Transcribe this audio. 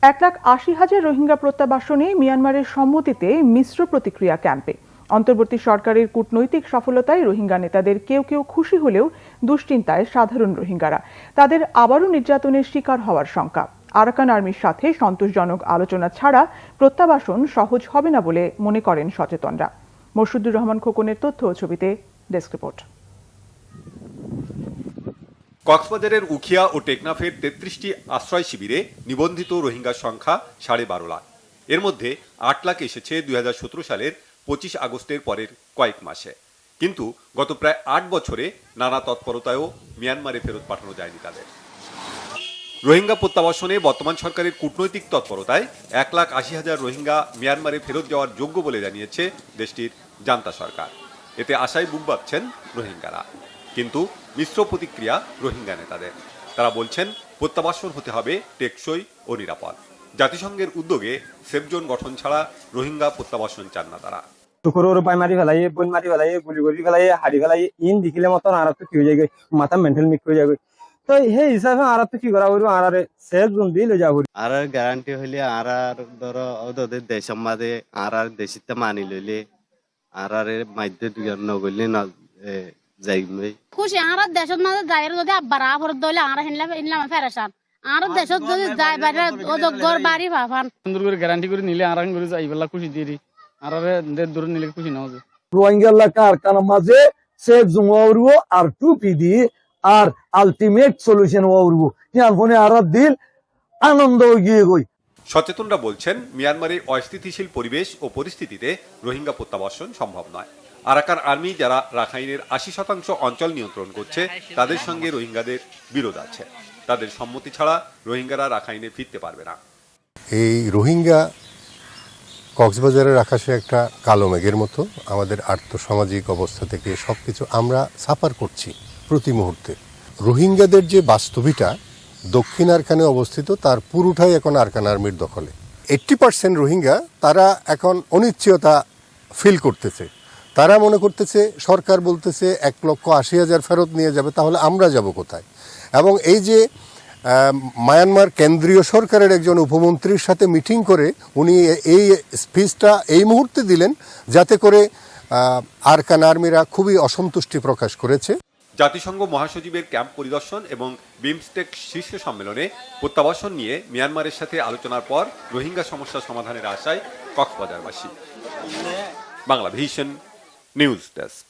1,80,000 রোহিঙ্গা প্রত্যাবাসনে মিয়ানমারের সম্মতিতে মিশ্র প্রতিক্রিয়া ক্যাম্পে। অন্তর্বর্তী সরকারের কূটনৈতিক সফলতায় রোহিঙ্গা নেতাদের কেউ কেউ খুশি হলেও দুশ্চিন্তায় সাধারণ রোহিঙ্গারা। তাদের আবারও নির্যাতনের শিকার হওয়ার শঙ্কা। আরাকান আর্মির সাথে সন্তোষজনক আলোচনা ছাড়া প্রত্যাবাসন সহজ হবে না বলে মনে করেন সচেতনরা। মোর্শেদুর রহমান খোকনের তথ্য ও ছবিতে ডেস্ক রিপোর্ট। কক্সবাজারের উখিয়া ও টেকনাফের 33টি আশ্রয় শিবিরে নিবন্ধিত রোহিঙ্গার সংখ্যা 12.5 লাখ। এর মধ্যে 8 লাখ এসেছে 2017 সালের 25 আগস্টের পরের কয়েক মাসে। কিন্তু গত প্রায় 8 বছরে নানা তৎপরতায়ও মিয়ানমারে ফেরত পাঠানো যায়নি তাদের। রোহিঙ্গা প্রত্যাবাসনে বর্তমান সরকারের কূটনৈতিক তৎপরতায় 1,80,000 রোহিঙ্গা মিয়ানমারে ফেরত যাওয়ার যোগ্য বলে জানিয়েছে দেশটির জান্তা সরকার। এতে আশায় বুক বাঁধছেন রোহিঙ্গারা। কিন্তু মিশ্র প্রতিক্রিয়া রোহিঙ্গা নেতাদের। তারা বলছেন প্রত্যাবাসন হতে হবে টেকসই ও নিরাপদ। জাতিসংঘের উদ্যোগে সেফ জোন গঠন ছাড়া রোহিঙ্গা প্রত্যাবাসন চান না তারা। টুকরোর পাই মারি ফেলাই, বন মারি ফেলাই, গুলি গুলি ফেলাই, হাড়ি ফেলাই, ইন দেখিলে মতন আর তো কি হয়ে যায়, মাথা মেন্টাল মিক হয়ে যাবে। তো সেই হিসাবে আর তো কি করা হইব, আর সেফ জোন দিয়ে লই যাবো। আর গ্যারান্টি হইলে আর ধরো ওদের দেশের মাঝে আর দেশিতে মানি লইলে আর মাধ্যে নগলে না যাইবে খুশি। আর দেশের মাঝে যাই যদি আব্বার আপর দইলে আর হিনলাম ফেরেশান। আর দেশের যদি যাই বাইরে ওদগর বাড়ি ভাবান সুন্দর করে গ্যারান্টি করে নিলে আর করে যাইবেলা খুশি দিই আর দূরে নিলে খুশি না হবে। রোহিঙ্গা এলাকার কারণ মাঝে সেফ জোন ওরবো আর টুপি দি আর আলটিমেট সলিউশন ওরবো ইয়ার ফোনে আর দিন আনন্দ গিয়ে গই। সচেতনরা বলছেন মিয়ানমারের অস্থিতিশীল পরিবেশ ও পরিস্থিতিতে রোহিঙ্গা প্রত্যাবাসন সম্ভব নয়। আরাকান আর্মি যারা রাখাইনের 80% অঞ্চল নিয়ন্ত্রণ করছে তাদের সঙ্গে রোহিঙ্গাদের বিরোধ আছে। তাদের সম্মতি ছাড়া রোহিঙ্গারা রাখাইনে ফিরতে পারবে না। এই রোহিঙ্গা কক্সবাজারের আকাশে একটা কালো মেঘের মতো। আমাদের আর্থসামাজিক অবস্থা থেকে সবকিছু আমরা সাফার করছি প্রতি মুহূর্তে। রোহিঙ্গাদের যে বাস্তবিটা দক্ষিণ আরকানে অবস্থিত তার পুরোটাই এখন আরকান আর্মির দখলে। 80% রোহিঙ্গা তারা এখন অনিশ্চয়তা ফিল করতেছে। তারা মনে করতেছে সরকার বলতেছে 1,80,000 ফেরত নিয়ে যাবে, তাহলে আমরা যাব কোথায়? এবং এই যে মায়ানমার কেন্দ্রীয় সরকারের একজন উপমন্ত্রীর সাথে মিটিং করে উনি এই স্পিচটা এই মুহূর্তে দিলেন, যাতে করে আরকান আর্মিরা খুবই অসন্তুষ্টি প্রকাশ করেছে। জাতিসংঘ মহাসচিবের ক্যাম্প পরিদর্শন এবং বিমস্টেক শীর্ষ সম্মেলনে প্রত্যাবাসন নিয়ে মিয়ানমারের সাথে আলোচনার পর রোহিঙ্গা সমস্যা সমাধানের আশায় কক্সবাজারবাসী। Bangla Vision news desk.